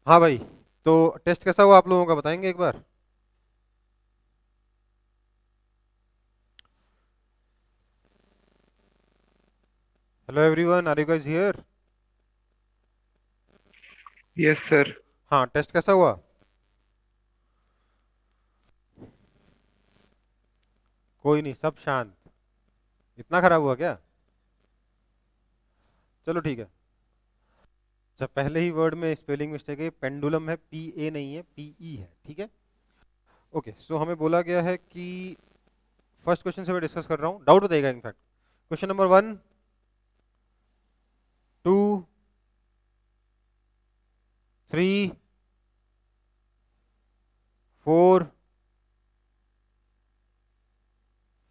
हाँ भाई, तो टेस्ट कैसा हुआ आप लोगों का बताएंगे एक बार? Hello everyone, are you guys here? Yes sir. हाँ, टेस्ट कैसा हुआ? कोई नहीं, सब शांत। इतना खराब हुआ क्या? चलो ठीक है। अच्छा, पहले ही वर्ड में स्पेलिंग मिस्टेक है, पेंडुलम है, पी ए नहीं है, पी ई है, ठीक है। ओके, सो हमें बोला गया है कि फर्स्ट क्वेश्चन से मैं डिस्कस कर रहा हूँ, डाउट बताइएगा इनफैक्ट। Question number 1, 2, 3, 4,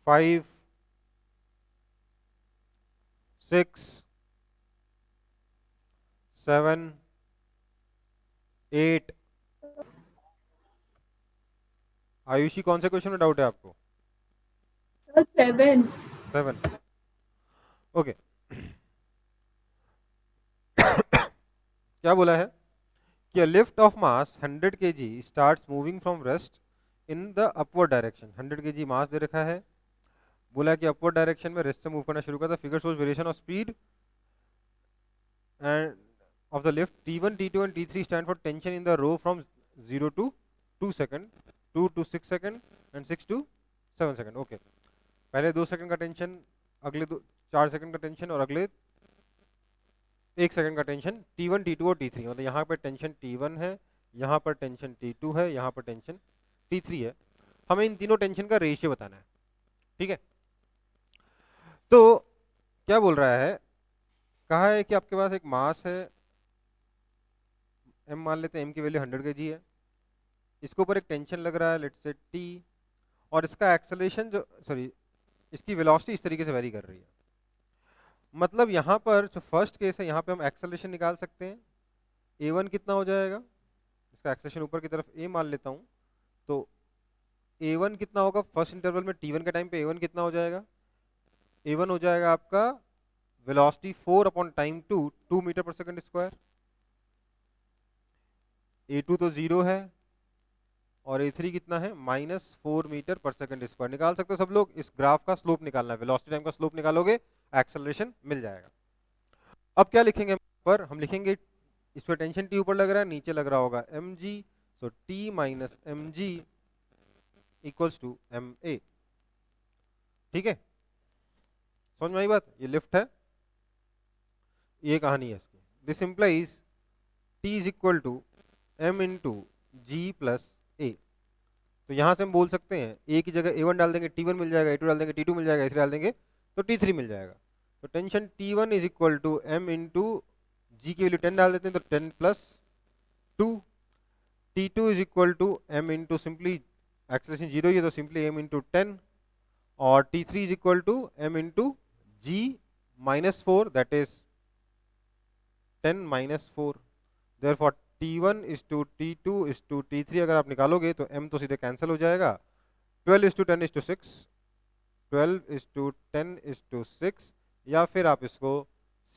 5, 6, 7, 8। आयुषी, कौन से क्वेश्चन में डाउट है आपको? 7। 7। ओके। क्या बोला है कि a lift of mass 100 kg starts moving from rest in the upward direction। 100 kg मास दे रखा है, बोला है कि अपवर्ड डायरेक्शन में रेस्ट से मूव करना शुरू करता है। Figure shows variation of speed and of the lift। T1, T2 and T3 stand for tension in the row from 0 to 2 second, 2 to 6 second and 6 to 7 second। Okay, पहले 2 second का tension, अगले 4 second का tension और अगले 1 second का tension. T1, T2 और T3, मतलब यहाँ पर टेंशन T1 है, यहाँ पर टेंशन T2 है, यहाँ पर टेंशन T3 है। हमें इन तीनों टेंशन का रेशियो बताना है, ठीक है। तो क्या बोल रहा है, कहा है कि आपके पास एक मास है m, मान लेते हैं m की वैल्यू 100 kg है, इसके ऊपर एक टेंशन लग रहा है लेट्स से t, और इसका एक्सेलरेशन जो सॉरी इसकी वेलोसिटी इस तरीके से वेरी कर रही है। मतलब यहाँ पर जो फर्स्ट केस है, यहाँ पे हम एक्सेलरेशन निकाल सकते हैं। a1 कितना हो जाएगा, इसका एक्सेलरेशन ऊपर की तरफ a मान लेता हूँ, तो a1 कितना होगा फर्स्ट इंटरवल में t1 के टाइम पे, a1 कितना हो जाएगा, a1 हो जाएगा आपका वेलोसिटी 4 अपॉन टाइम 2, 2 मीटर पर सेकंड स्क्वायर। a2 तो जीरो है और a3 कितना है, -4 मीटर पर सेकंड स्क्वायर। निकाल सकते हो सब लोग, इस ग्राफ का स्लोप निकालना है, वेलोसिटी टाइम का स्लोप निकालोगे, एक्सेलरेशन मिल जाएगा। अब क्या लिखेंगे हम पर, हम लिखेंगे इस पर टेंशन टी ऊपर लग रहा है, नीचे लग रहा होगा m g, so T minus m g equals to m a. ठीक है, समझ में आई बात? ये लिफ्ट है, ये कहानी है इसकी। This implies T is equal to M into g plus a. तो यहां से हम बोल सकते हैं ए की जगह a1 डाल देंगे, t1 मिल जाएगा, a2 डाल देंगे, t2 मिल जाएगा, a3 डाल देंगे तो t3 मिल जाएगा। तो tension t1 is equal to m into g की वैल्यू 10 डाल देते हैं तो 10 plus 2, t2 is equal to m into simply acceleration zero ही है तो सिंपली m इंटू 10, और t3 is equal to m into g minus 4, that is 10 minus 4। Therefore t1 is to t2 is to t3 अगर आप निकालोगे तो m तो सीधे कैंसिल हो जाएगा। 12 is to 10 is to 6, 12 is to 10 is to 6, या फिर आप इसको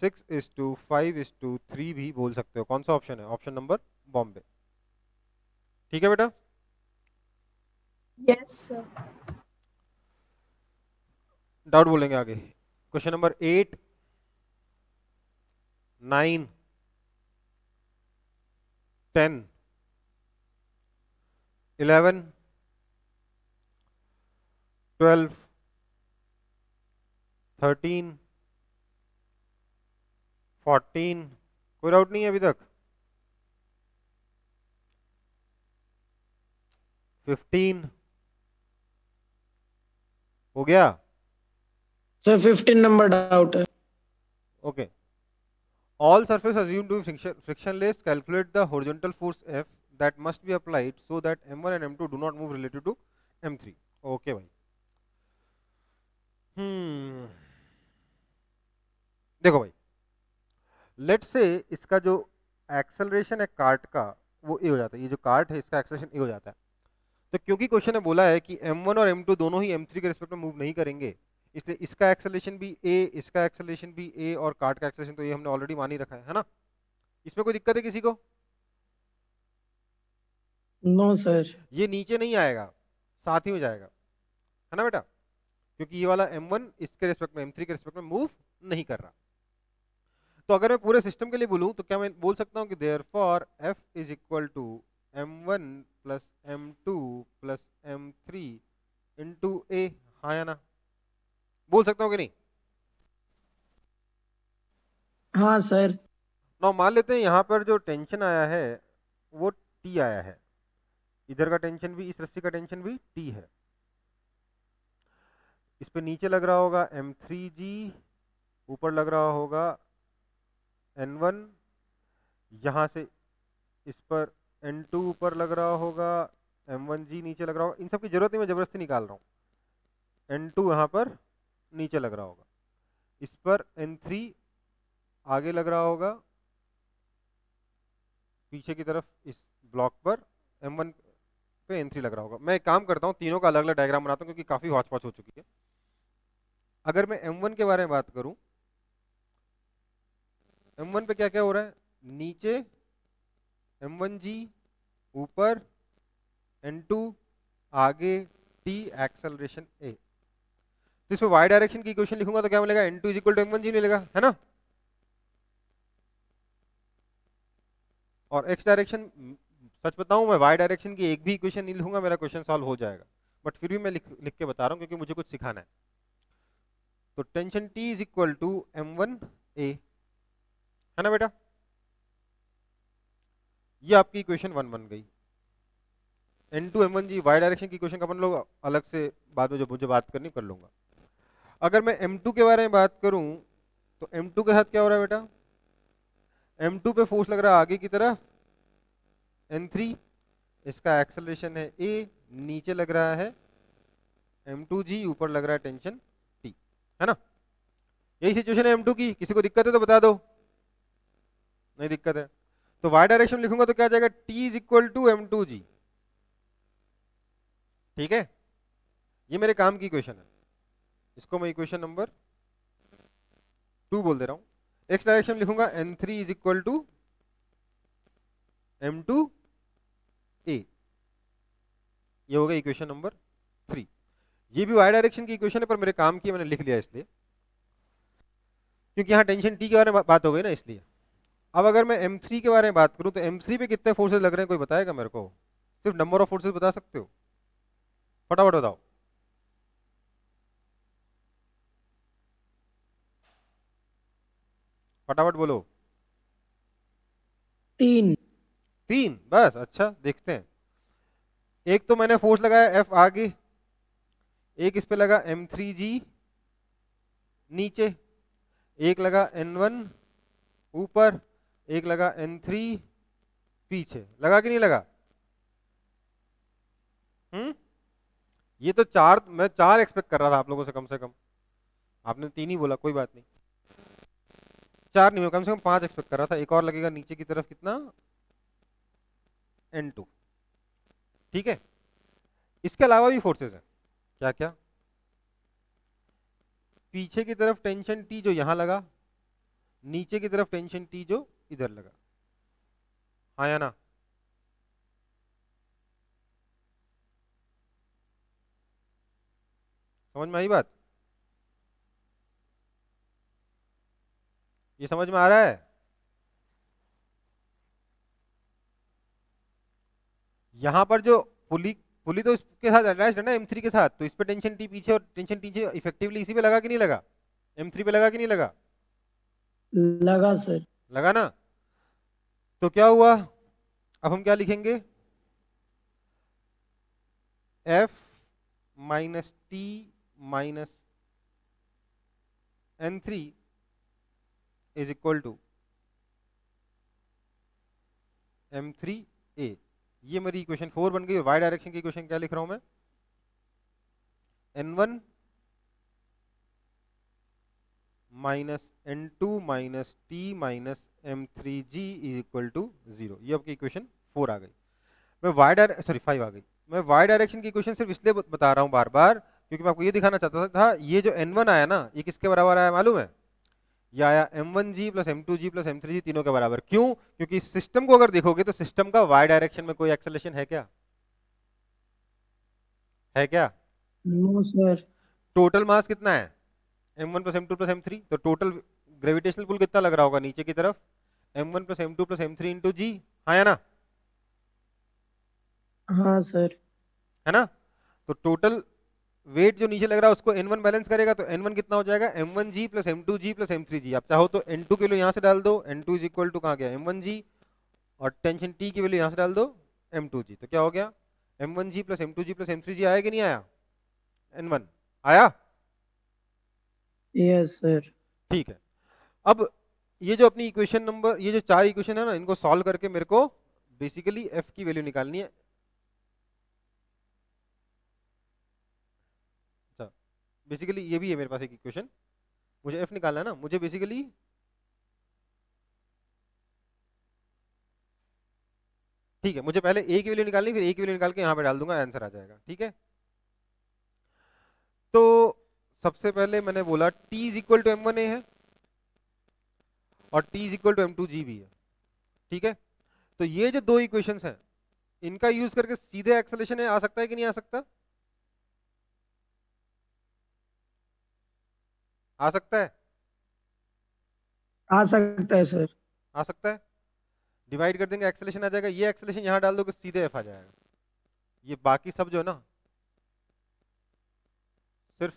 6 इज टू 5 इज टू 3 भी बोल सकते हो। कौन सा ऑप्शन है? Option number Bombay. ठीक है बेटा, यस सर। डाउट बोलेंगे आगे। Question number 8, 9, 10, 11, 12, 13, 14। कोई डाउट नहीं है अभी तक? 15 हो गया? सर 15 नंबर डाउट है। Okay. All surface assumed to be frictionless. Calculate the horizontal force F that must be applied so that m1 and m2 do not move relative to m3। Okay भाई, देखो भाई, late से इसका जो acceleration है cart का वो ए हो जाता है, ये जो कार्ट है इसका एक्सेलरेशन ए हो जाता है। तो क्योंकि क्वेश्चन ने बोला है कि m1 और m2 दोनों ही m3 के रिस्पेक्ट में मूव नहीं करेंगे, इसलिए इसका एक्सेलरेशन भी ए, इसका एक्सेलरेशन भी ए, और कार्ट का एक्सेलरेशन तो ये हमने ऑलरेडी मान ही रखा है ना। इसमें कोई दिक्कत है किसी को? No sir. ये नीचे नहीं आएगा, साथ ही में जाएगा, है ना बेटा, क्योंकि ये वाला m1 इसके रिस्पेक्ट में m3 के रिस्पेक्ट में मूव नहीं कर रहा। तो अगर मैं पूरे सिस्टम के लिए बोलूं तो क्या मैं बोल सकता हूं कि therefore f is equal to m1 plus m2 plus m3 into a, हाँ या ना, बोल सकता हूं कि नहीं? हाँ सर। ना मान लेते हैं यहाँ पर जो टेंशन आया है वो T आया है, इधर का टेंशन भी, इस रस्सी का टेंशन भी T है। इस पे नीचे लग रहा होगा M3G, ऊपर लग रहा होगा N1, यहाँ से इस पर N2 ऊपर लग रहा होगा, M1G नीचे लग रहा होगा। इन सब की जरूरत नहीं, मैं जबरदस्ती निकाल रहा हूँ। N2 यहाँ पर नीचे लग रहा होगा, इस पर N3 आगे लग रहा होगा, पीछे की तरफ इस ब्लॉक पर M1 पे N3 लग रहा होगा। मैं एक काम करता हूँ, तीनों का अलग अलग डायग्राम बनाता हूँ क्योंकि काफी हौच पौच हो चुकी है। अगर मैं M1 के बारे में बात करूं, M1 पे क्या क्या हो रहा है, नीचे M1G, ऊपर N2, आगे T, एक्सेलरेशन A। तो इसमें y डायरेक्शन की इक्वेशन लिखूंगा तो क्या मिलेगा, N2 is equal to M1G मिलेगा, है ना। और x डायरेक्शन, सच बताऊं मैं y डायरेक्शन की एक भी इक्वेशन नहीं लिखूंगा, मेरा क्वेश्चन सॉल्व हो जाएगा, बट फिर भी मैं लिख के बता रहा हूं क्योंकि मुझे कुछ सिखाना है। तो tension T is equal to M1A, है ना बेटा। ये आपकी इक्वेशन 1 बन गई। N2 M1G y डायरेक्शन की इक्वेशन का अपन लोग अलग से बाद में जो मुझे बात करनी कर लूंगा। अगर मैं M2 के बारे में बात करूं तो M2 के साथ क्या हो रहा है बेटा, M2 पे फोर्स लग रहा है आगे की तरफ N3, इसका एक्सेलरेशन है A, नीचे लग रहा है M2G, ऊपर लग रहा है टेंशन T, है ना। यही सिचुएशन है M2 की। किसी को दिक्कत है तो बता दो, नहीं दिक्कत है तो y डायरेक्शन लिखूंगा तो क्या आ जाएगा, T is equal to M2G, ठीक है। ये मेरे काम की इक्वेशन है, इसको मैं इक्वेशन नंबर 2 बोल दे रहा हूं। x डायरेक्शन लिखूंगा N3 is equal to M2A, ये होगा इक्वेशन नंबर 3। ये भी y डायरेक्शन की इक्वेशन है पर मेरे काम की मैंने लिख लिया इसलिए क्योंकि यहाँ टेंशन T के बारे में बात हो गई ना, इसलिए। अब अगर मैं M3 के बारे में बात करूं तो M3 पे कितने फोर्सेस लग रहे हैं, कोई बताएगा मेरे को? सिर्फ नंबर ऑफ फोर्सेस बता सकते हो, फटाफट बताओ। फटाफट बोलो। 3। 3 बस, अच्छा देखते हैं। एक तो मैंने फोर्स लगाया F आगे, एक इस पे लगा M3G नीचे, एक लगा N1 ऊपर, एक लगा N3 पीछे। लगा कि नहीं लगा? ये तो चार, मैं 4 एक्सपेक्ट कर रहा था आप लोगों से कम से कम, आपने 3 ही बोला, कोई बात नहीं। 4 नहीं, मैं कम से कम 5 एक्सपेक्ट कर रहा था। एक और लगेगा नीचे की तरफ, कितना, N2, ठीक है। इसके अलावा भी फोर्सेस हैं, क्या क्या, पीछे की तरफ टेंशन T जो यहां लगा, नीचे की तरफ टेंशन T जो इधर लगा, हाँ या ना। समझ में आई बात? ये समझ में आ रहा है? यहां पर जो पुली पुली तो इसके साथ अटैच्ड है ना M3 के साथ, तो इस पे टेंशन T पीछे और टेंशन T इफेक्टिवली इसी पे लगा कि नहीं लगा, M3 पे लगा कि नहीं लगा? लगा सर। लगा ना। तो क्या हुआ, अब हम क्या लिखेंगे, F minus T minus N3 is equal to M3A। ये मेरी इक्वेशन 4 बन गई। y डायरेक्शन की इक्वेशन क्या लिख रहा हूं मैं, N1 minus N2 minus T minus M3G is equal to 0। ये आपकी इक्वेशन 4 आ गई। मैं y 5 आ गई। मैं y डायरेक्शन की इक्वेशन सिर्फ इसलिए बता रहा हूं बार बार क्योंकि मैं आपको ये दिखाना चाहता था, ये जो N1 आया ना, ये किसके बराबर आया मालूम है, ये आया m1g plus m2g plus m3g तीनों के बराबर। क्यों? क्योंकि सिस्टम को अगर देखोगे तो सिस्टम का y डायरेक्शन में कोई एक्सेलरेशन है क्या? है क्या? No sir. टोटल मास कितना है? m1 plus m2 plus m3, तो टोटल ग्रेविटेशनल पुल कितना लग रहा होगा नीचे की तरफ? m1 plus m2 plus m3 into जी। हाँ या ना? हाँ सर। है ना? तो टोटल वेट जो नीचे लग रहा है उसको n1 बैलेंस करेगा, तो n1 कितना हो जाएगा? m1g plus m2g plus m3g। आप चाहो तो n2 की वैल्यू यहाँ से डाल दो, n2 इज इक्वल टू कहाँ गया? m1g, और टेंशन t की वैल्यू यहाँ से डाल दो m2g, तो क्या हो गया? m1g plus m2g plus m3g आया कि नहीं आया? n1 आया? Yes sir. ठीक है। अब ये जो अपनी इक्वेशन नंबर, ये जो चार इक्वेशन है ना, इनको सॉल्व करके मेरे को बेसिकली f की वैल्यू निकालनी है। अच्छा, बेसिकली ये भी है मेरे पास एक इक्वेशन, मुझे f निकालना है ना, मुझे बेसिकली ठीक है, मुझे पहले a की वैल्यू निकालनी, फिर a की वैल्यू निकाल के यहाँ पे डाल दूंगा, आंसर आ जाएगा। ठीक है, तो सबसे पहले मैंने बोला t is equal to m1a है और t is equal to m2g भी है। ठीक है, तो ये जो दो इक्वेशंस हैं इनका यूज करके सीधे एक्सेलरेशन आ सकता है कि नहीं आ सकता? आ सकता है? आ सकता है सर। आ सकता है। डिवाइड कर देंगे, एक्सेलरेशन आ जाएगा, ये एक्सेलरेशन यहाँ डाल दोगे सीधे एफ आ जाएगा। ये बाकी सब जो है ना, सिर्फ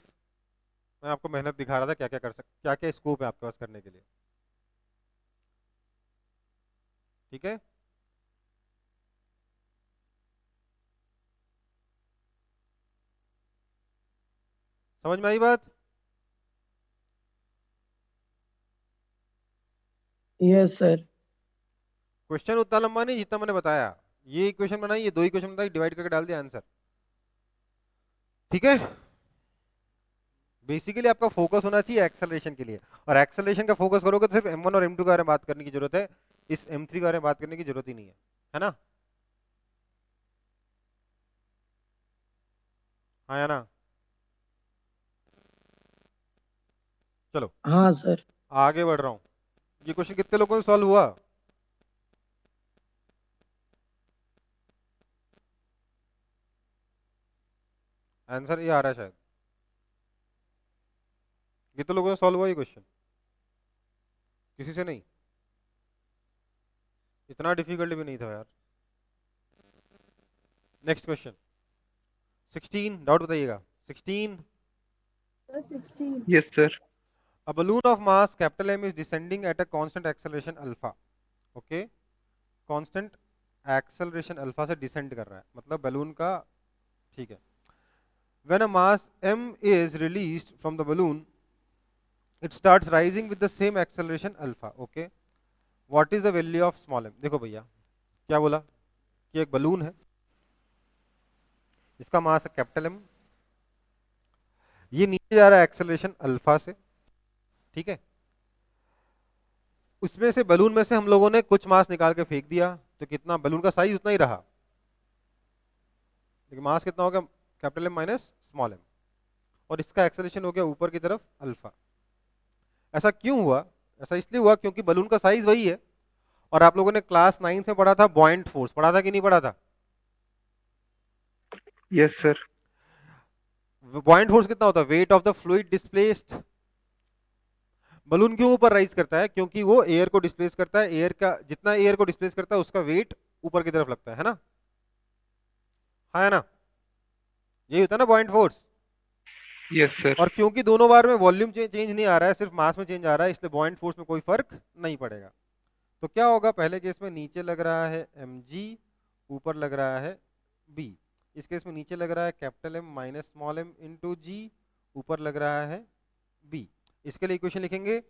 मैं आपको मेहनत दिखा रहा था क्या क्या कर सकते, क्या क्या स्कोप है आपके पास करने के लिए। ठीक है, समझ में आई बात? Yes sir. क्वेश्चन उतना लंबा नहीं जितना मैंने बताया। ये इक्वेशन बनाई, ये दो इक्वेशन बताई, डिवाइड करके डाल दिया आंसर। ठीक है, बेसिकली आपका फोकस होना चाहिए एक्सेलरेशन के लिए, और एक्सेलरेशन का फोकस करोगे तो सिर्फ m1 और m2 के बारे में बात करने की जरूरत है, इस m3 के बारे में बात करने की जरूरत ही नहीं है ना? हाँ या ना? चलो हाँ सर। आगे बढ़ रहा हूँ। ये क्वेश्चन कितने लोगों से सॉल्व हुआ? आंसर ये आ रहा है शायद। कितने लोगों से सॉल्व हुआ ये क्वेश्चन? किसी से नहीं? इतना डिफिकल्ट भी नहीं था यार। नेक्स्ट क्वेश्चन 16, डाउट बताइएगा। 16, 16. Yes, sir. a balloon of mass capital M is descending at a constant acceleration alpha. Okay, constant acceleration alpha से descend कर रहा है, मतलब balloon का, ठीक है। When a mass M is released from the balloon, it starts rising with the same acceleration alpha. Okay, what is the value of small m? देखो भैया क्या बोला कि एक बलून है, इसका मास है कैपिटल M, ये नीचे जा रहा है एक्सेलरेशन अल्फा से। ठीक है, उसमें से बलून में से हम लोगों ने कुछ मास निकाल के फेंक दिया, तो कितना बलून का साइज उतना ही रहा, लेकिन मास कितना हो गया? Capital M minus small m, और इसका एक्सेलरेशन हो गया ऊपर की तरफ अल्फा। ऐसा क्यों हुआ? ऐसा इसलिए हुआ क्योंकि बलून का साइज वही है, और आप लोगों ने क्लास 9 में पढ़ा था बॉइंट फोर्स, पढ़ा था कि नहीं पढ़ा था? Yes, sir. बॉइंट फोर्स कितना होता है? Weight of the fluid displaced. Balloon क्यों ऊपर राइज करता है? क्योंकि वो एयर को डिस्प्लेस करता है, एयर का जितना एयर को डिस्प्लेस करता है उसका वेट ऊपर की तरफ लगता है ना? हाँ है ना? यही होता है ना बॉइंट फोर्स। Yes, sir. और क्योंकि दोनों बार में वॉल्यूम चेंज नहीं आ रहा है, सिर्फ मास में चेंज आ रहा है, इसलिए बॉइंट फोर्स में कोई फर्क नहीं पड़ेगा। तो क्या होगा? पहले केस में नीचे लग रहा है mg, ऊपर लग रहा है b। इस केस में नीचे लग रहा है capital M minus small m into g, ऊपर लग रहा है b। इसके लिए इक्वेशन लिखेंगे,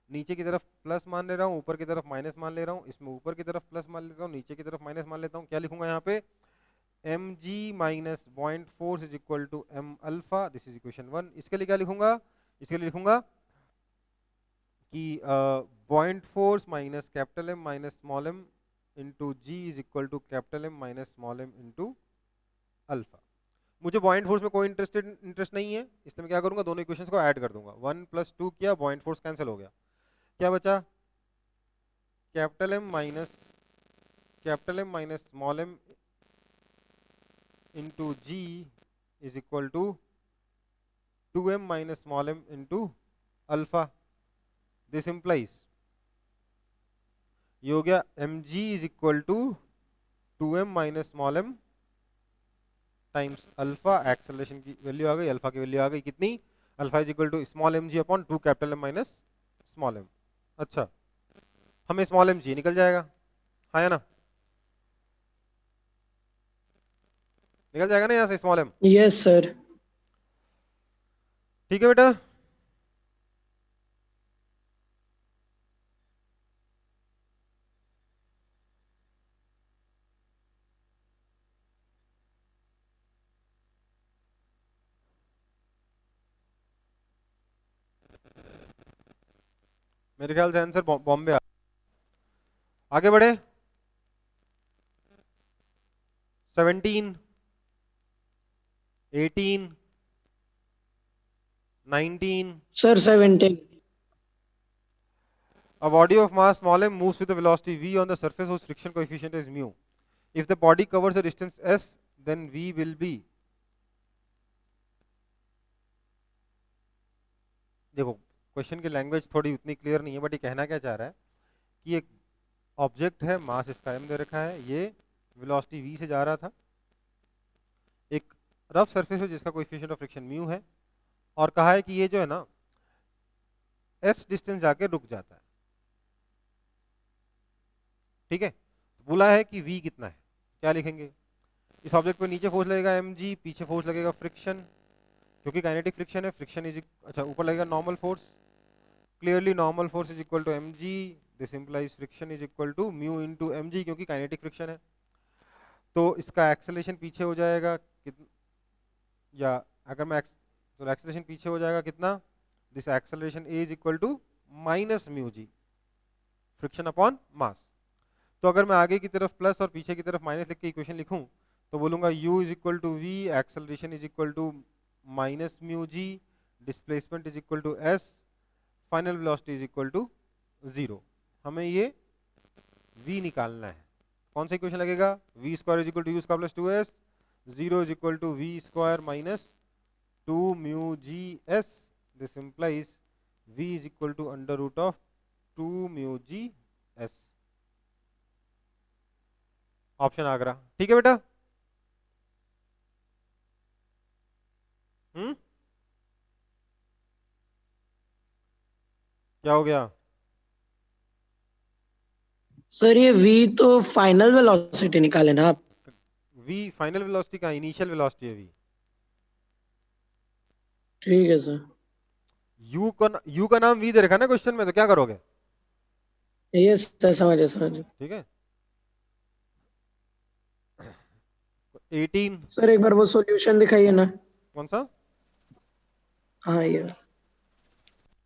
नीचे की तरफ प्लस मान ले रहा हूँ, ऊपर की तरफ माइनस मान ले रहा हूँ, इसमें ऊपर की तरफ प्लस मान लेता हूँ, नीचे की तरफ माइनस मान लेता हूँ। क्या लिखूंगा यहाँ पे? mg minus point force is equal to m alpha, this is equation 1। इसके लिए क्या लिखूंगा? इसके लिए लिखूंगा कि point force minus capital M minus small m into g is equal to capital M minus small m into alpha. मुझे point force में कोई इंटरेस्ट नहीं है, इसलिए मैं क्या करूंगा? दोनों इक्वेशंस को ऐड कर दूंगा। 1 + 2 किया, पॉइंट फोर्स कैंसिल हो गया, क्या बचा, capital M minus small m into g is equal to 2m minus small m into alpha. This implies ये हो गया mg is equal to 2m minus small m times alpha. Acceleration की value आ गई, अल्फा की value आ गई कितनी, alpha is equal to small m g upon 2 capital M minus small m. अच्छा, हमें स्मॉल एम जी निकल जाएगा, हाँ या ना, निकल जाएगा ना यहाँ से स्मॉल एम। Yes sir. ठीक है बेटा, मेरे ख्याल से आंसर बॉम्बे आगे बढ़े। 17, 18, 19, sir 17। a body of mass small m moves with a velocity v on the surface whose friction coefficient is mu. If the body covers a distance s, then v will be, देखो question की language थोड़ी उतनी clear नहीं है, but ये कहना क्या चाह रहा है कि एक ऑब्जेक्ट है, मास इसका m दे रखा है, ये वेलोसिटी v से जा रहा था, एक रफ सरफेस है जिसका कोएफिशिएंट ऑफ फ्रिक्शन म्यू है, और कहा है कि ये जो है ना s डिस्टेंस जाके रुक जाता है। ठीक है, बोला है कि v कितना है, क्या लिखेंगे, इस ऑब्जेक्ट पे नीचे फोर्स लगेगा mg, पीछे फोर्स लगेगा फ्रिक्शन, क्योंकि काइनेटिक फ्रिक्शन है, फ्रिक्शन इज, अच्छा ऊपर लगेगा normal force, clearly normal force is equal to mg, this implies friction is equal to mu into mg, क्योंकि काइनेटिक फ्रिक्शन है। तो इसका एक्सेलरेशन पीछे हो जाएगा या अगर मैं तो एक्सेलरेशन पीछे हो जाएगा कितना, this acceleration is equal to minus mu g, friction upon mass. तो अगर मैं आगे की तरफ प्लस और पीछे की तरफ माइनस लिख के इक्वेशन लिखूं तो बोलूंगा u is equal to v, acceleration is equal to minus mu g, displacement is equal to s, final velocity is equal to 0। हमें ये v निकालना है, कौन सा इक्वेशन लगेगा, v square is equal to u square plus 2s, 0 is equal to v square minus 2 mu g s, this implies v is equal to under root of 2 mu g s। Option आगरा, ठीक है बेटा। क्या हो गया, sir ये v तो final velocity निकाले ना आप। v फाइनल वेलोसिटी का, इनिशियल वेलोसिटी है v। ठीक है सर। u का नाम v दे रखा है ना क्वेश्चन में, तो क्या करोगे, यस सर, समझे। ठीक है। 18, सर एक बार वो सॉल्यूशन दिखाइए ना। कौन सा, हाँ ये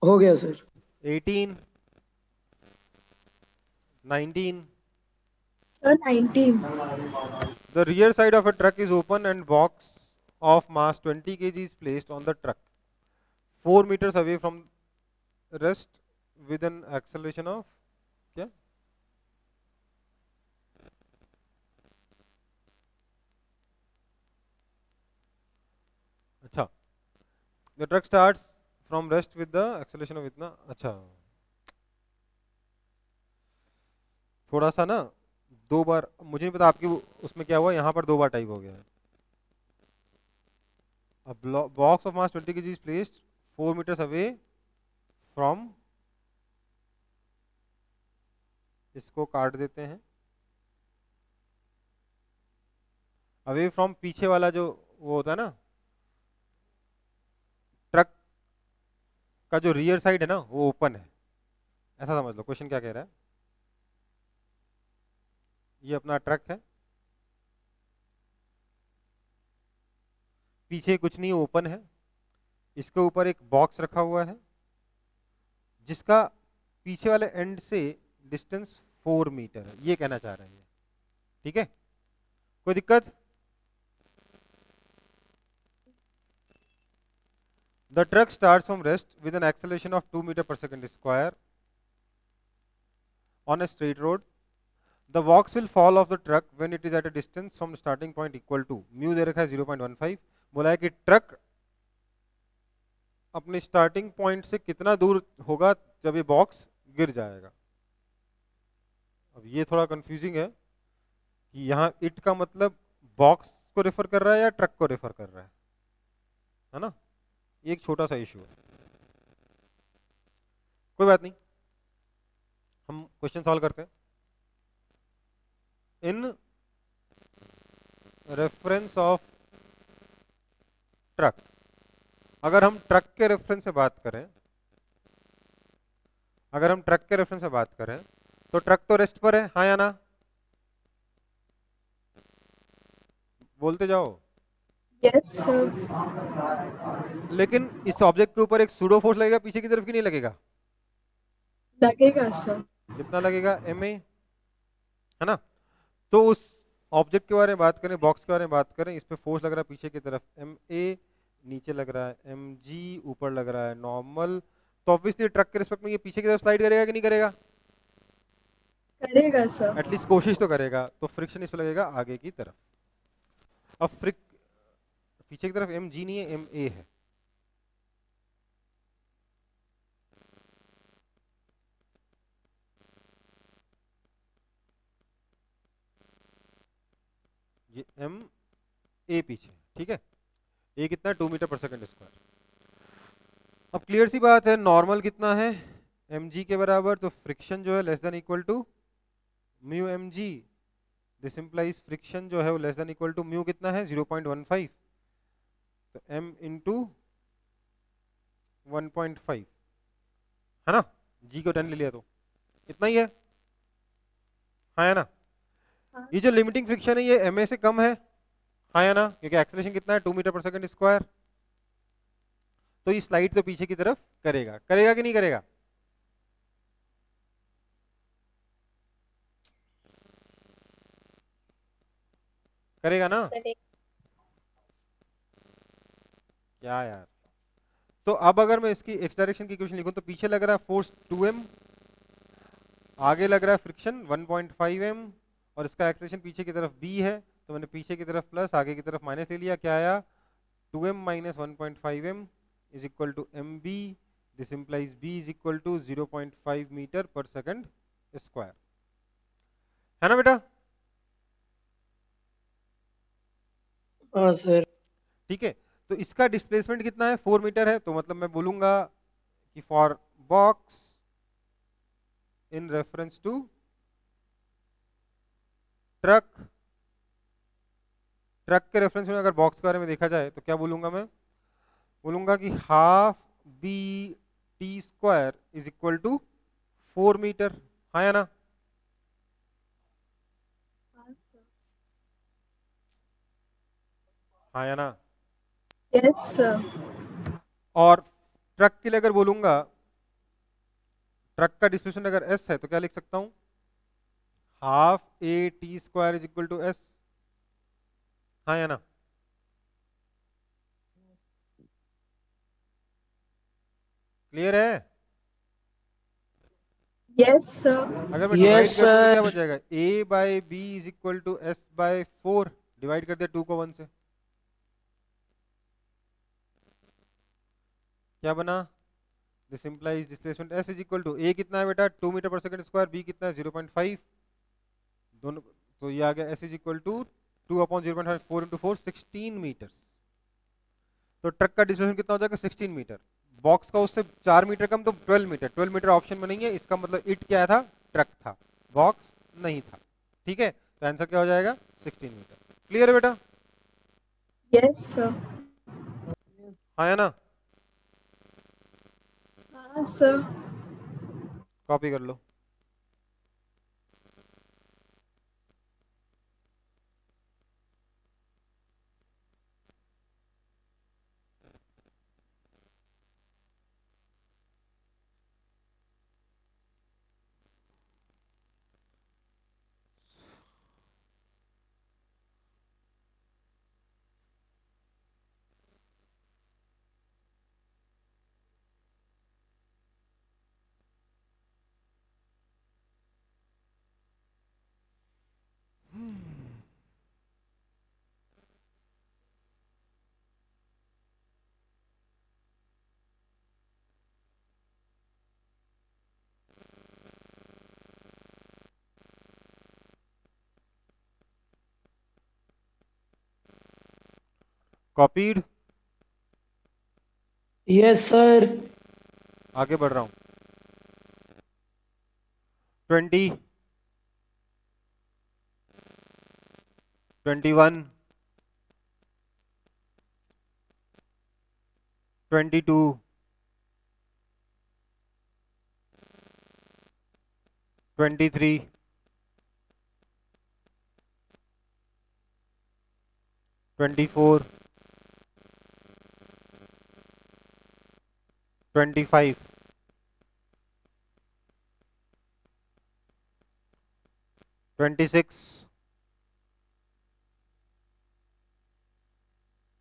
हो गया sir. 18, 19, Sir, 19. the rear side of a truck is open and box of mass 20 kg is placed on the truck 4 meters away from rest with an acceleration of, क्या, अच्छा, the truck starts from rest with the acceleration of इतना, अच्छा थोड़ा सा ना दो बार, मुझे नहीं पता आपकी उसमें क्या हुआ, यहाँ पर 2 बार टाइप हो गया है। A box of mass 20 kg is placed 4 meters away from, इसको काट देते हैं, अवे फ्रॉम पीछे वाला जो वो होता है ना ट्रक का, जो रियर साइड है ना वो ओपन है, ऐसा समझ लो। क्वेश्चन क्या कह रहा है, ये अपना ट्रक है, पीछे कुछ नहीं ओपन है, इसके ऊपर एक बॉक्स रखा हुआ है जिसका पीछे वाले एंड से डिस्टेंस 4 मीटर है, ये कहना चाह रहा है ये, ठीक है, कोई दिक्कत। The truck starts from rest with an acceleration of 2 meter per second square on a straight road. The box will fall off the truck when it is at a distance from the starting point equal to mu दे रखा है 0.15. बोला है कि truck अपने starting point से कितना दूर होगा जब ये बॉक्स गिर जाएगा. अब ये थोड़ा कंफ्यूजिंग है कि यहाँ इट का मतलब बॉक्स को रेफर कर रहा है या ट्रक को रेफर कर रहा है ना. ये एक छोटा सा इश्यू है, कोई बात नहीं, हम क्वेश्चन सॉल्व करते हैं. इन रेफरेंस ऑफ ट्रक, अगर हम ट्रक के रेफरेंस से बात करें, तो ट्रक तो रेस्ट पर है, हाँ या ना, बोलते जाओ. Yes, sir. लेकिन इस ऑब्जेक्ट के ऊपर एक सूडो फोर्स लगेगा पीछे की तरफ कि नहीं लगेगा? लगेगा सर. कितना लगेगा? ma, है ना. तो उस ऑब्जेक्ट के बारे में बात करें, बॉक्स के बारे में बात करें, इस पे फोर्स लग रहा है पीछे की तरफ ma, नीचे लग रहा है mg, ऊपर लग रहा है नॉर्मल. तो ऑब्वियसली ट्रक के रिस्पेक्ट में ये पीछे की तरफ स्लाइड करेगा कि नहीं करेगा? करेगा सर. एटलीस्ट कोशिश तो करेगा. तो फ्रिक्शन इस पे लगेगा आगे की तरफ. अब पीछे की तरफ mg नहीं है, ma है. ये ma पीछे, ठीक है. ए कितना है? 2 मीटर पर सेकंड स्क्वायर. अब क्लियर सी बात है, नॉर्मल कितना है? mg के बराबर. तो फ्रिक्शन जो है less than equal to mu mg. This implies friction जो है वो less than equal to mu कितना है? 0.15. तो m इंटू 1.5 है ना. g को 10 ले लिया तो इतना ही है, हाँ या ना. हाँ. ये जो लिमिटिंग फ्रिक्शन है ये ma से कम है, हाँ या ना, क्योंकि एक्सेलरेशन कितना है? 2 मीटर पर सेकंड स्क्वायर. तो ये स्लाइड तो पीछे की तरफ करेगा कि नहीं करेगा? करेगा ना. क्या यार. तो अब अगर मैं इसकी एक्स डायरेक्शन की इक्वेशन लिखूं तो पीछे लग रहा है फोर्स 2m, आगे लग रहा है फ्रिक्शन 1.5m, और इसका एक्सेलरेशन पीछे की तरफ b है. तो मैंने पीछे की तरफ प्लस, आगे की तरफ माइनस ले लिया. क्या आया? 2m minus 1.5m is equal to mb. This implies b is equal to 0.5 metre पर सेकंड स्क्वायर, है ना बेटा. हाँ सर. ठीक है. तो इसका डिस्प्लेसमेंट कितना है? 4 मीटर है. तो मतलब मैं बोलूंगा कि for box in reference to truck के रेफरेंस में अगर बॉक्स के बारे में देखा जाए तो क्या बोलूंगा मैं? बोलूंगा कि half b t square is equal to 4 meter, हाँ या ना. हाँ या ना. Yes, sir. और ट्रक के लिए अगर बोलूंगा, ट्रक का डिस्प्लेसमेंट अगर s है तो क्या लिख सकता हूं? Half a t square is equal to s, हाँ या ना. क्लियर है? Yes, sir. अगर मैं डिवाइड Yes, कर दूं तो sir. क्या बच जाएगा? a by b is equal to s by 4. Divide कर दिया 2 को 1 से, क्या बना? This implies displacement s is equal to a कितना है बेटा? 2 मीटर पर सेकंड स्क्वायर. b कितना है? 0.5. दोनों तो ये आ गया s is equal to 2 upon 0.5, 4 into 4 16 meter. तो ट्रक का डिस्प्लेसमेंट कितना हो जाएगा? 16 मीटर. बॉक्स का उससे 4 मीटर कम, तो 12 मीटर. 12 मीटर ऑप्शन में नहीं है, इसका मतलब इट क्या था? ट्रक था, बॉक्स नहीं था. ठीक है. तो आंसर क्या हो जाएगा? 16 मीटर. क्लियर है बेटा? Yes, sir. हाँ या ना. हाँ sir. कॉपी कर लो. Copied, Yes, sir. आगे बढ़ रहा हूं। 20, 21, 22, 23, 24, 25, 26,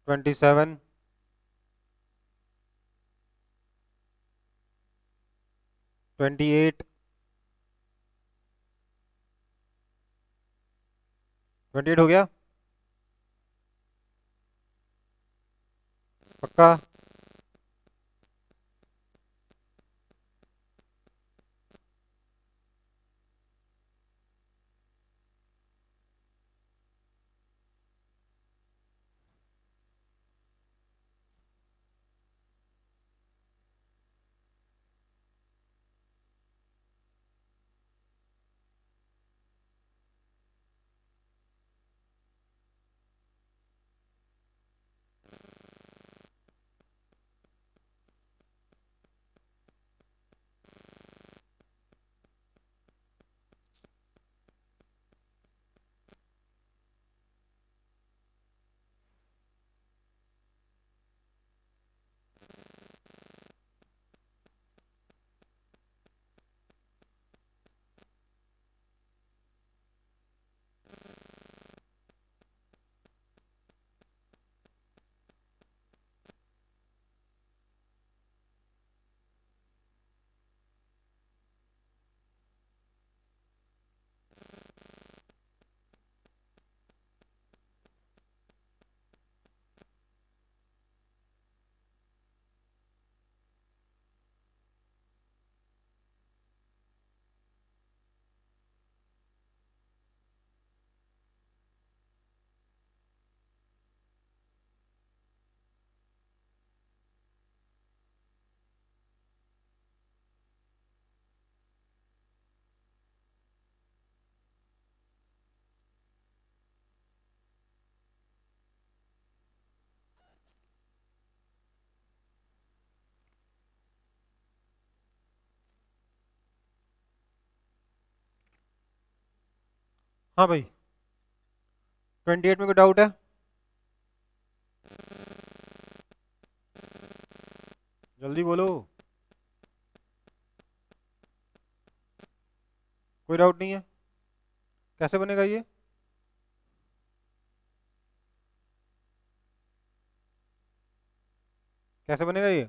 27, 28, 28 हो गया पक्का? हाँ भाई, 28 में कोई डाउट है? जल्दी बोलो, कोई डाउट नहीं है? कैसे बनेगा ये? कैसे बनेगा ये?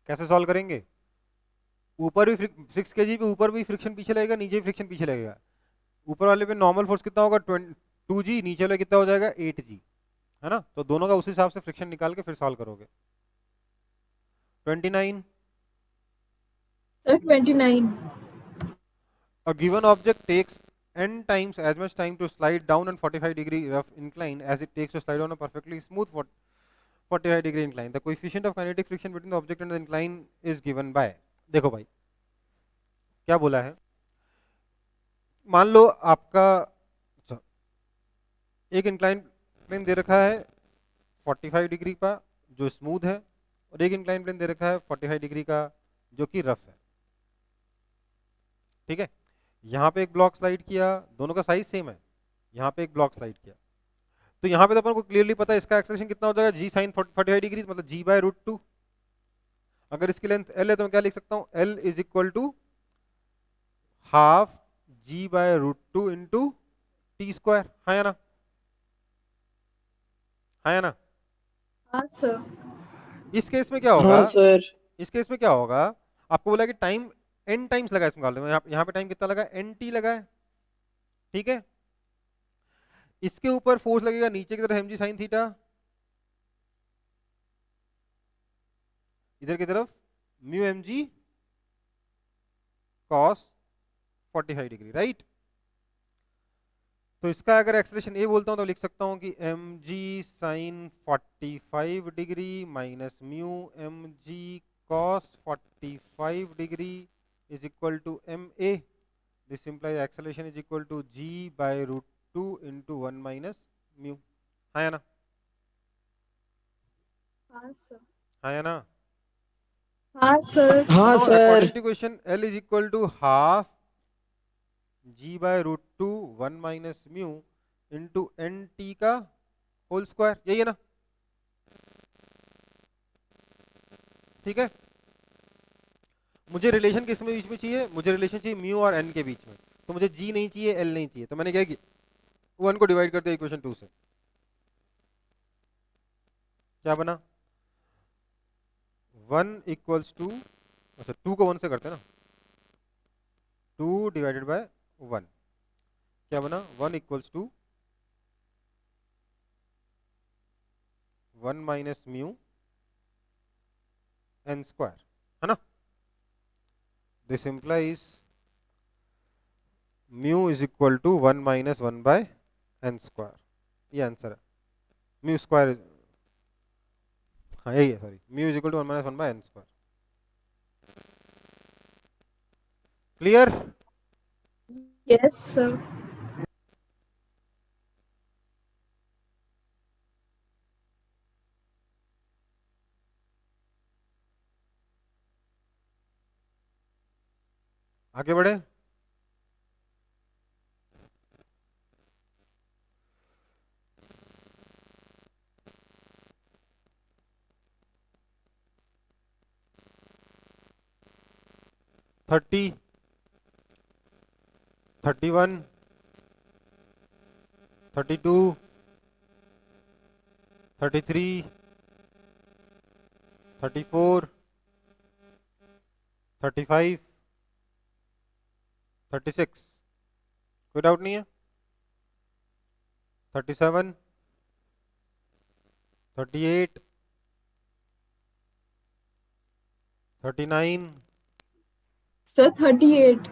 कैसे सॉल्व करेंगे? ऊपर भी 6 kg पे ऊपर भी फ्रिक्शन पीछे लगेगा, नीचे भी फ्रिक्शन पीछे लगेगा। ऊपर वाले पे नॉर्मल फोर्स कितना होगा? 2G, नीचे वाले कितना हो जाएगा? 8G, है ना? तो दोनों का उस हिसाब से फ्रिक्शन निकाल के फिर सॉल्व करोगे। 29, Sir, 29. a given object takes n times as much time to slide down on 45-degree rough incline as it takes to slide on a perfectly smooth 45-degree incline. The coefficient of kinetic friction between the object and the incline is given by। देखो भाई क्या बोला है, मान लो आपका एक incline plane दे रखा है 45 डिग्री का जो स्मूथ है, और एक इंक्लाइन प्लेन दे रखा है 45 डिग्री का जो कि रफ है। ठीक है, यहाँ पे एक ब्लॉक स्लाइड किया, दोनों का साइज सेम है, यहाँ पे एक ब्लॉक स्लाइड किया, तो यहाँ पे तो अपन को क्लियरली पता है इसका एक्सेलरेशन कितना हो जाएगा, जी साइन 45 डिग्री, मतलब जी बाय रूट 2। अगर इसकी लेंथ एल है तो मैं क्या लिख सकता हूँ, l is equal to half g by root 2 into t square. हाँ या ना? हाँ या ना? हाँ सर। इस केस में क्या होगा? हाँ सर। इस केस में क्या होगा, आपको बोला कि टाइम n टाइम्स लगा, इसमें यहाँ पे टाइम कितना लगा? nt लगा है। ठीक है, इसके ऊपर फोर्स लगेगा नीचे की तरफ mg साइन थीटा, इधर की तरफ mu mg cos 45 degree, right? तो इसका अगर एक्सेलरेशन ए बोलता हूँ तो लिख सकता हूँ कि m g sine 45 degree minus mu m g cos 45 degree is equal to m a. This implies acceleration is equal to g by root 2 into 1 minus mu. हाँ या ना? हाँ सर. हाँ या ना? हाँ सर. So हाँ now sir. according to question L is equal to half g by root 2 1 minus mu into n t का होल स्क्वायर. यही है ना? ठीक है. मुझे रिलेशन किस में बीच में चाहिए? मुझे रिलेशन चाहिए म्यू और n के बीच में. तो मुझे g नहीं चाहिए, l नहीं चाहिए. तो मैंने क्या किया, 1 को डिवाइड कर दिया इक्वेशन 2 से. क्या बना? 1 इक्वल्स टू, अच्छा 2 को 1 से करते हैं ना, 2 डिवाइडेड बाय 1. क्या बना? 1 equals to 1 minus mu n square, है ना? This implies mu is equal to 1 minus 1 by n square. ये आंसर है. म्यू स्क्वायर, हाँ यही है, sorry, mu is equal to 1 minus 1 by n square. Clear? Yes sir. आगे बढ़े. Thirty, 31, 32, 33, 34, 35, 36. कोई डाउट नहीं है? 37, 38, 39. Sir 38.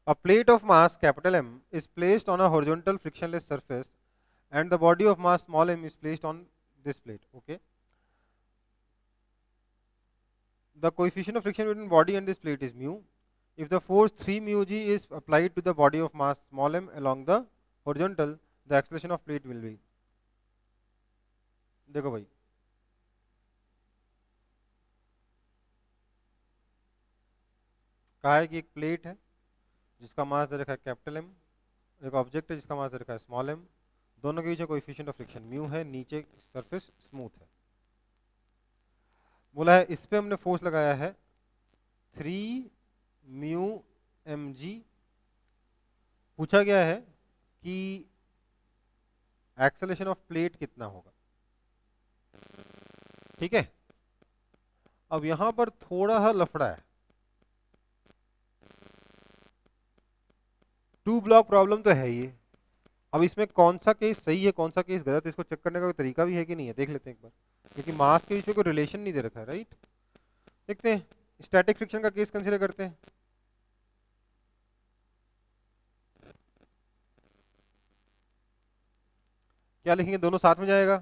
A plate of mass capital M is placed on a horizontal frictionless surface and the body of mass small m is placed on this plate. Okay. The coefficient of friction between body and this plate is mu. If the force 3 mu g is applied to the body of mass small m along the horizontal, the acceleration of plate will be. देखो भाई, कहा है कि एक plate है जिसका मास दे रखा है कैपिटल एम, एक ऑब्जेक्ट है जिसका मास दे रखा है स्मॉल एम, दोनों के बीच में कोएफिशिएंट ऑफ फ्रिक्शन म्यू है, नीचे सरफेस स्मूथ है. बोला है इस पे हमने फोर्स लगाया है 3 म्यू एम जी. पूछा गया है कि एक्सेलरेशन ऑफ प्लेट कितना होगा. ठीक है. अब यहां पर थोड़ा सा लफड़ा है. 2 ब्लॉक प्रॉब्लम तो है ये. अब इसमें कौन सा केस सही है, कौन सा केस गलत है, इसको चेक करने का कोई तरीका भी है कि नहीं है, देख लेते हैं एक बार. क्योंकि मास के बीच में कोई रिलेशन नहीं दे रखा है, राइट. देखते हैं. स्टैटिक फ्रिक्शन का केस कंसीडर करते हैं. क्या लिखेंगे? दोनों साथ में जाएगा,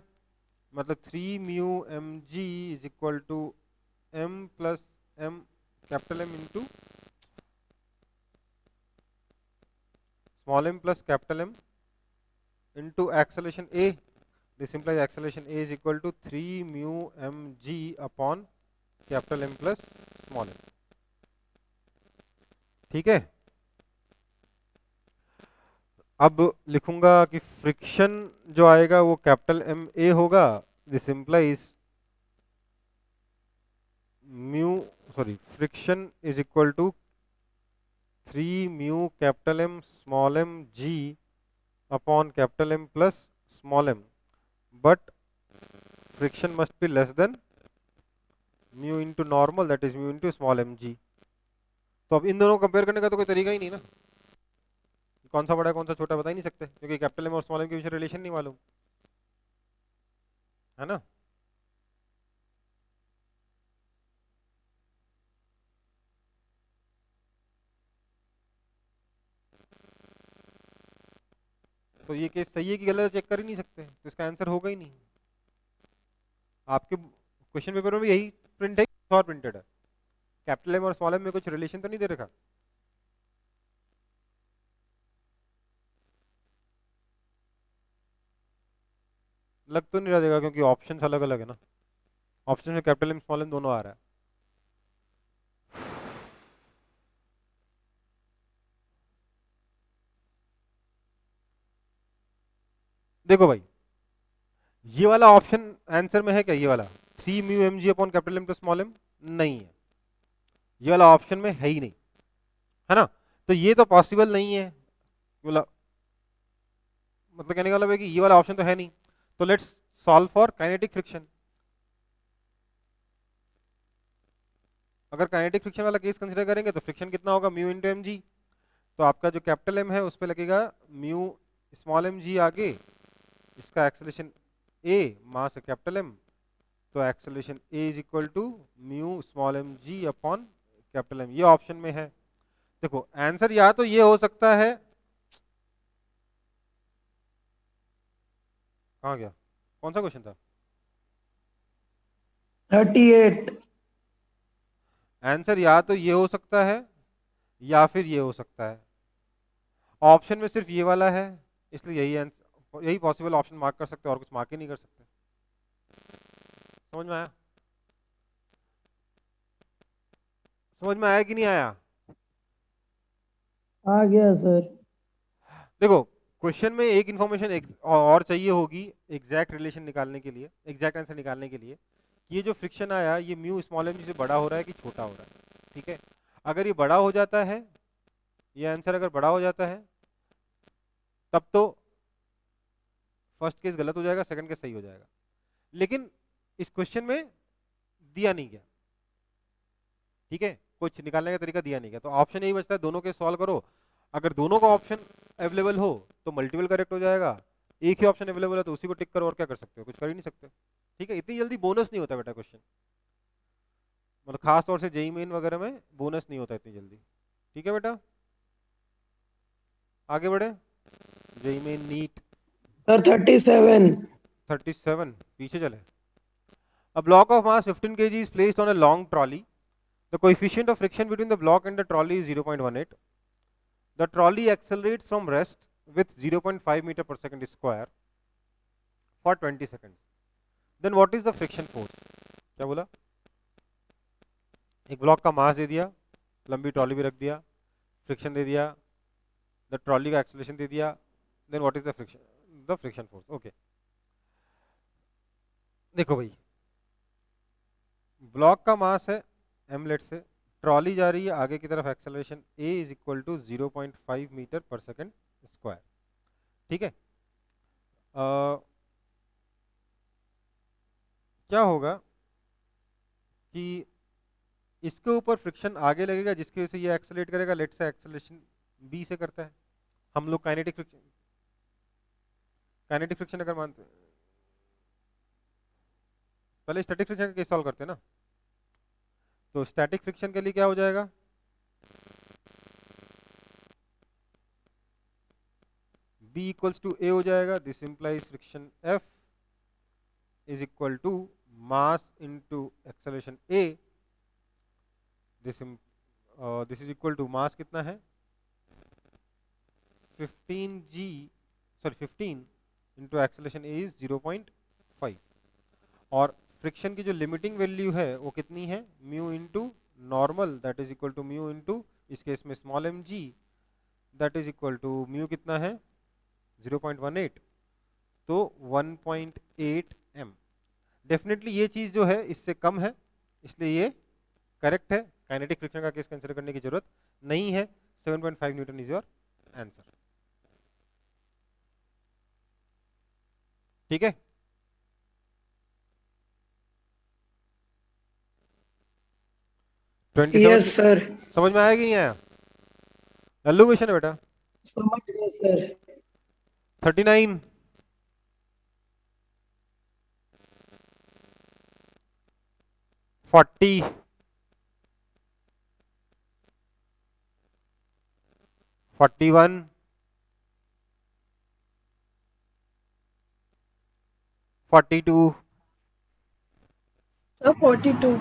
मतलब 3 mu m g is equal to m plus m capital M into small m plus capital M into acceleration a. This implies acceleration a is equal to 3 mu m g upon capital M plus small m. ठीक है. अब लिखूंगा कि friction जो आएगा वो capital M a होगा. This implies mu, sorry, friction is equal to 3 mu capital M small m g upon capital M plus small m, but friction must be less than mu into normal, that is mu into small m g. तो अब इन दोनों को compare करने का तो कोई तरीका ही नहीं ना. कौन सा बड़ा है कौन सा छोटा बता ही नहीं सकते, क्योंकि कैपिटल एम और स्मॉल एम के बीच रिलेशन नहीं मालूम, है ना. तो ये केस सही है कि गलत है चेक कर ही नहीं सकते, तो इसका आंसर होगा ही नहीं। आपके क्वेश्चन पेपर में भी यही प्रिंट है और प्रिंटेड है, कैपिटल एम और स्मॉल एम में कुछ रिलेशन तो नहीं दे रखा। लग तो नहीं रहा देगा क्योंकि ऑप्शंस अलग अलग है ना, ऑप्शन में कैपिटल एम स्मॉल एम दोनों आ रहा है। देखो भाई, ये वाला ऑप्शन आंसर में है क्या, ये वाला 3 mu m g upon capital M plus small m, नहीं है, ये वाला ऑप्शन में है ही नहीं, है ना। तो ये तो पॉसिबल नहीं है, मतलब कहने का मतलब है कि ये वाला ऑप्शन तो है नहीं। तो let's solve for kinetic friction. अगर काइनेटिक फ्रिक्शन वाला केस कंसीडर करेंगे तो फ्रिक्शन कितना होगा, म्यू इंटू एम जी। तो आपका जो कैपिटल एम है उस पर लगेगा म्यू स्मॉल एम जी आगे, इसका एक्सेलरेशन ए, मास है कैपिटल एम, तो acceleration a is equal to mu small m g upon capital M, ये ऑप्शन में है। देखो आंसर या तो ये हो सकता है, कहाँ गया, कौन सा क्वेश्चन था, 38। आंसर या तो ये हो सकता है या फिर ये हो सकता है। ऑप्शन में सिर्फ ये वाला है, इसलिए यही आंसर, यही पॉसिबल ऑप्शन मार्क कर सकते हैं और कुछ मार्क ही नहीं कर सकते। समझ में आया, समझ में आया कि नहीं आया। आ गया सर। देखो क्वेश्चन में एक इन्फॉर्मेशन और चाहिए होगी एग्जैक्ट रिलेशन निकालने के लिए, एग्जैक्ट आंसर निकालने के लिए, कि ये जो फ्रिक्शन आया ये म्यू स्मॉल एम से बड़ा हो रहा है कि छोटा हो रहा है। ठीक है, अगर ये बड़ा हो जाता है, ये आंसर अगर बड़ा हो जाता है तब तो फर्स्ट केस गलत हो जाएगा, सेकंड केस सही हो जाएगा। लेकिन इस क्वेश्चन में दिया नहीं गया, ठीक है, कुछ निकालने का तरीका दिया नहीं गया, तो ऑप्शन यही बचता है, दोनों केस सॉल्व करो। अगर दोनों का ऑप्शन अवेलेबल हो तो मल्टीपल करेक्ट हो जाएगा, एक ही ऑप्शन अवेलेबल है तो उसी को टिक करो, और क्या कर सकते हो, कुछ कर ही नहीं सकते। ठीक है, इतनी जल्दी बोनस नहीं होता बेटा क्वेश्चन, मतलब खास तौर से जेई मेन वगैरह में बोनस नहीं होता इतनी जल्दी। ठीक है बेटा, आगे बढ़े, जेई मेन नीट सर 37। 37, पीछे चले। A block of mass 15 kg is placed on a long trolley. The coefficient of friction between the block and the trolley is 0.18. The trolley accelerates from rest with 0.5 meter per second square for 20 seconds. Then what is the friction force? क्या बोला, एक block का मास दे दिया, लंबी trolley भी रख दिया, friction दे दिया, द ट्रॉली का एक्सेलरेशन दे दिया, then what is the friction force. Okay, देखो भाई, ब्लॉक का मास है m लेट से, ट्रॉली जा रही है आगे की तरफ, acceleration a is equal to 0.5 metre पर सेकंड स्क्वायर। ठीक है, क्या होगा कि इसके ऊपर फ्रिक्शन आगे लगेगा जिसकी वजह से ये एक्सेलरेट करेगा, लेट से एक्सेलरेशन b से करता है। हम लोग काइनेटिक फ्रिक्शन अगर मानते हैं, पहले स्टैटिक फ्रिक्शन का केस सॉल्व करते हैं ना, तो स्टैटिक फ्रिक्शन के लिए क्या हो जाएगा, B इक्वल्स टू A हो जाएगा, this implies friction F is equal to mass into acceleration A, this is equal to mass कितना है 15 इंटू एक्सेलरेशन A इज 0.5, और फ्रिक्शन की जो लिमिटिंग वैल्यू है वो कितनी है, mu into normal that is equal to mu into इस केस में small m g that is equal to mu कितना है 0.18, तो 1.8 m। डेफिनेटली ये चीज जो है इससे कम है, इसलिए ये करेक्ट है, काइनेटिक फ्रिक्शन का केस कंसीडर करने की जरूरत नहीं है। 7.5 न्यूटन इज योर आंसर। ठीक है, यस सर। समझ में आया कि नहीं आया, लल्लू क्वेश्चन है बेटा। समझ गया sir. 39, forty, 41, 42. Sir, 42.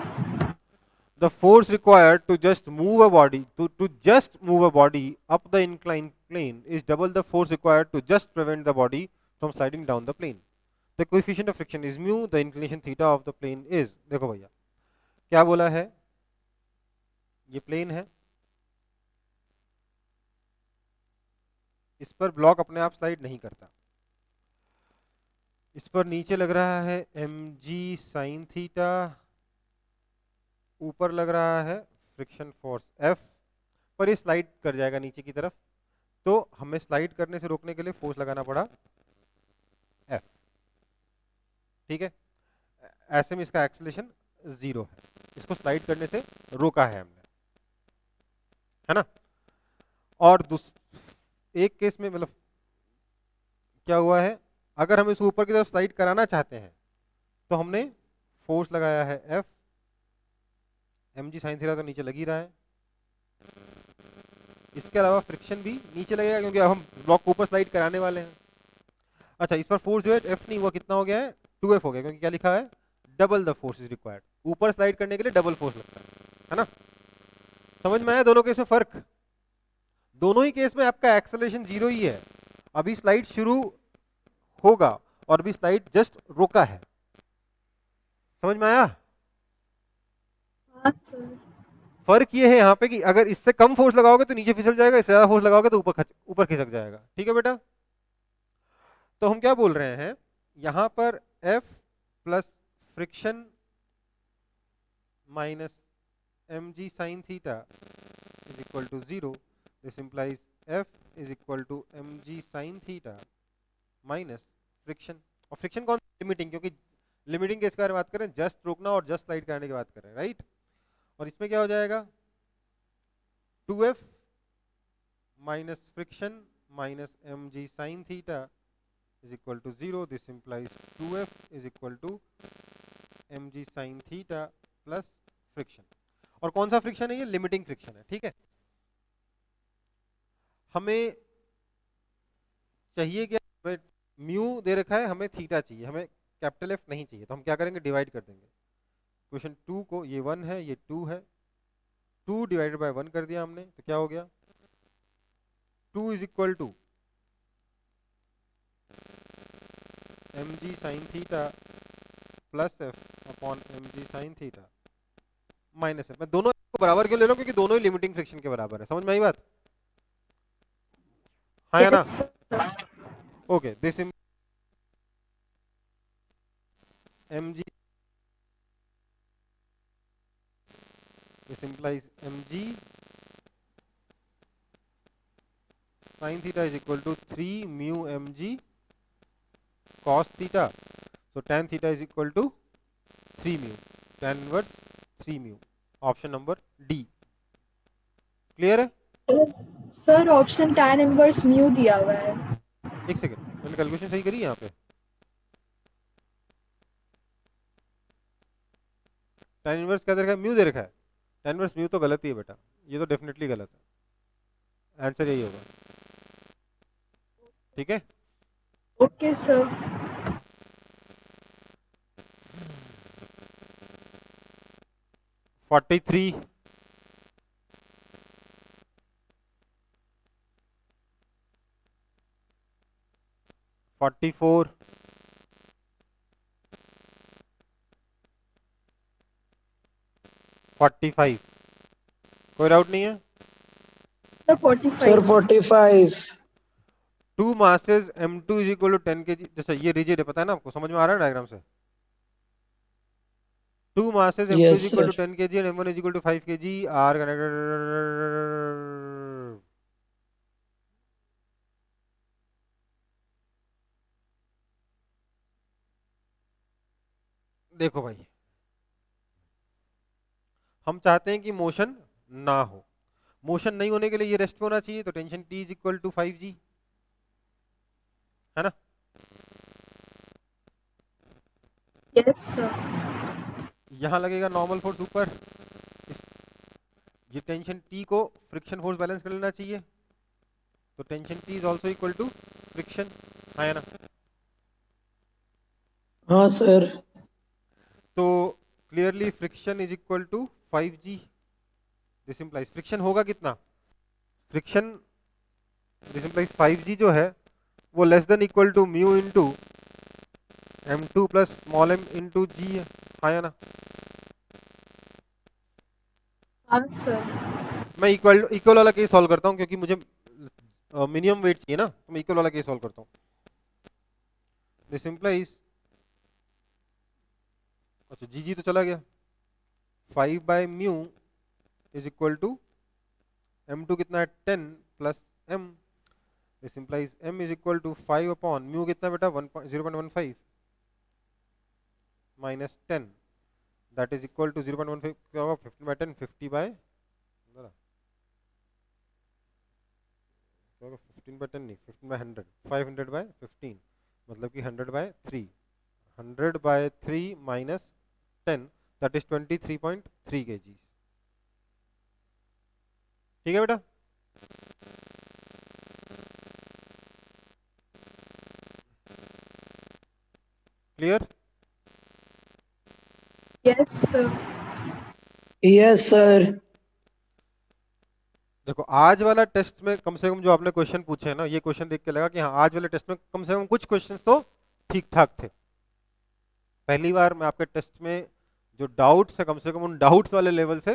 The force required to just move a body to just move a body up the inclined plane is double the force required to just prevent the body from sliding down the plane. The coefficient of friction is mu. The inclination theta of the plane is, देखो भैया क्या बोला है, ये plane है, इस पर block अपने आप स्लाइड नहीं करता, इस पर नीचे लग रहा है mg sin थीटा, ऊपर लग रहा है फ्रिक्शन फोर्स F, पर ये स्लाइड कर जाएगा नीचे की तरफ, तो हमें स्लाइड करने से रोकने के लिए फोर्स लगाना पड़ा F। ठीक है, ऐसे में इसका एक्सेलरेशन 0 है, इसको स्लाइड करने से रोका है हमने, है ना। और एक केस में मतलब क्या हुआ है, अगर हम इसको ऊपर की तरफ स्लाइड कराना चाहते हैं तो हमने फोर्स लगाया है F, mg sin थीटा तो नीचे लग ही रहा है, इसके अलावा फ्रिक्शन भी नीचे लगेगा क्योंकि अब हम ब्लॉक को ऊपर स्लाइड कराने वाले हैं। अच्छा, इस पर फोर्स जो है F नहीं हुआ, कितना हो गया है, 2F हो गया, क्योंकि क्या लिखा है, double the force is required, ऊपर स्लाइड करने के लिए डबल फोर्स लगता है ना। समझ में आया दोनों केस में फर्क? दोनों ही केस में आपका एक्सेलरेशन 0 ही है, अभी स्लाइड शुरू होगा और अभी स्लाइड जस्ट रोका है। समझ में आया? हाँ सर। फर्क ये है यहाँ पे कि अगर इससे कम फोर्स लगाओगे तो नीचे फिसल जाएगा, इससे ज्यादा फोर्स लगाओगे तो ऊपर खिसक जाएगा। ठीक है बेटा, तो हम क्या बोल रहे हैं, यहां पर F plus friction minus mg sin theta is equal to 0, this implies F is equal to mg sin theta minus friction. और फ्रिक्शन कौन सा, लिमिटिंग, क्योंकि लिमिटिंग के इसके बारे में बात करें, जस्ट रोकना और जस्ट स्लाइड करने की बात कर रहे हैं, राइट। और इसमें क्या हो जाएगा, 2F minus friction minus mg sin theta is equal to 0, this implies 2F is equal to mg sin theta plus friction. और कौन सा फ्रिक्शन है ये, लिमिटिंग फ्रिक्शन है। ठीक है, हमें चाहिए क्या, हमें म्यू दे रखा है, हमें थीटा चाहिए, हमें कैपिटल F नहीं चाहिए, तो हम क्या करेंगे, डिवाइड कर देंगे क्वेश्चन 2 को, ये 1 है ये 2 है, 2 डिवाइडेड बाय 1 कर दिया हमने, तो क्या हो गया, 2 is equal to mg sin theta plus F upon mg sin theta minus F। मैं दोनों को बराबर क्यों ले रहा हूँ, क्योंकि दोनों ही लिमिटिंग फ्रिक्शन के बराबर है। समझ में आई बात? हाँ या ना? Yes, sir. Okay, this mg, this implies mg sin theta is equal to 3 mu mg cos theta, so tan theta is equal to 3 mu, tan inverse 3 mu, option number D. Clear है? Sir option tan inverse mu दिया हुआ है। एक second, मैंने calculation सही करी यहाँ पे, tan इनवर्स क्या दे रखा है, म्यू दे रखा है, tan इनवर्स म्यू तो गलत ही है बेटा, ये तो डेफिनेटली गलत है, आंसर यही होगा। ठीक है, ओके सर। 43, 44, 45, कोई डाउट नहीं है? Sir 45। Sir 45। 2 masses m2 is equal to 10 kg, जैसा ये रिजिड है, पता है ना आपको, समझ में आ रहा है डायग्राम से? 2 masses m2 Yes, is equal to sir. 10 kg and m1 is equal to 5 kg are connected। देखो भाई, हम चाहते हैं कि मोशन ना हो, मोशन नहीं होने के लिए ये रेस्ट पे होना चाहिए, तो tension T is equal to 5G, है ना। Yes sir. यहां लगेगा नॉर्मल फोर्स ऊपर, ये टेंशन T को फ्रिक्शन फोर्स बैलेंस कर लेना चाहिए, तो tension T is also equal to friction, है ना। हाँ सर। तो clearly friction is equal to 5g। This implies friction होगा कितना, फ्रिक्शन दिस इंप्लाइज 5g जो है वो less than equal to mu into m2 plus small m into g है, हाँ या ना। हाँ सर। मैं इक्वल वाला केस सॉल्व करता हूँ क्योंकि मुझे मिनिमम वेट चाहिए ना, तो मैं इक्वल वाला केस सॉल्व करता हूँ। दिस इंप्लाइज, अच्छा जी तो चला गया, 5/μ इज इक्वल टू m2 कितना है 10 plus m। This implies m is equal to 5/μ कितना बेटा 0.15 minus 10, that is equal to 0.15 क्या होगा 15/10, 50/, क्या होगा 15/10 नहीं 15/100, 500/15 मतलब कि 100/3, 100/3 माइनस 10 दैट इज 23.3 kg। ठीक है बेटा। Clear. Yes, sir. Yes sir. देखो आज वाला टेस्ट में कम से कम जो आपने क्वेश्चन पूछे हैं ना, ये क्वेश्चन देख के लगा कि हाँ आज वाले टेस्ट में कम से कम कुछ क्वेश्चंस तो ठीक ठाक थे। पहली बार मैं आपके टेस्ट में जो डाउट्स है कम से कम उन डाउट्स वाले लेवल से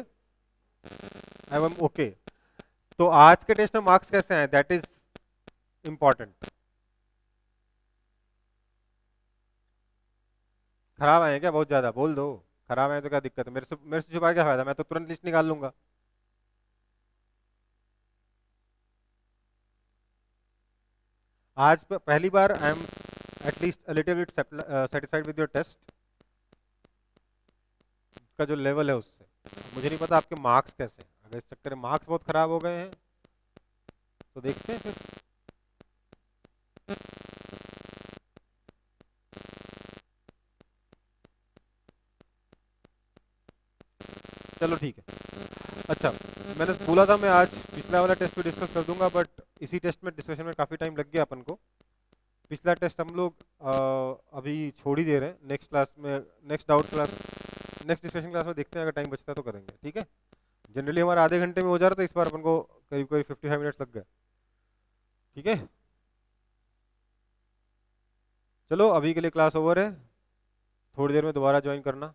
आई एम ओके। तो आज के टेस्ट में मार्क्स कैसे आए दैट इज इंपॉर्टेंट। खराब आए हैं क्या, बहुत ज्यादा बोल दो, खराब आए तो क्या दिक्कत है, मेरे से छुपा क्या फायदा, मैं तो तुरंत लिस्ट निकाल लूंगा। आज पहली बार I am at least little bit satisfied with your test का जो लेवल है उससे। मुझे नहीं पता आपके मार्क्स कैसे हैं, अगर इस चक्कर में मार्क्स बहुत खराब हो गए हैं तो देखते हैं फिर। चलो ठीक है। अच्छा मैंने बोला था मैं आज पिछला वाला टेस्ट भी डिस्कस कर दूंगा, बट इसी टेस्ट में डिस्कशन में काफ़ी टाइम लग गया अपन को। पिछला टेस्ट हम लोग अभी छोड़ ही दे रहे हैं, नेक्स्ट क्लास में, next doubt class, next discussion class में देखते हैं, अगर टाइम बचता है तो करेंगे। ठीक है, जनरली हमारा आधे घंटे में हो जा रहा था, इस बार अपन को करीब करीब 55 मिनट्स लग गए। ठीक है, चलो अभी के लिए क्लास ओवर है, थोड़ी देर में दोबारा ज्वाइन करना।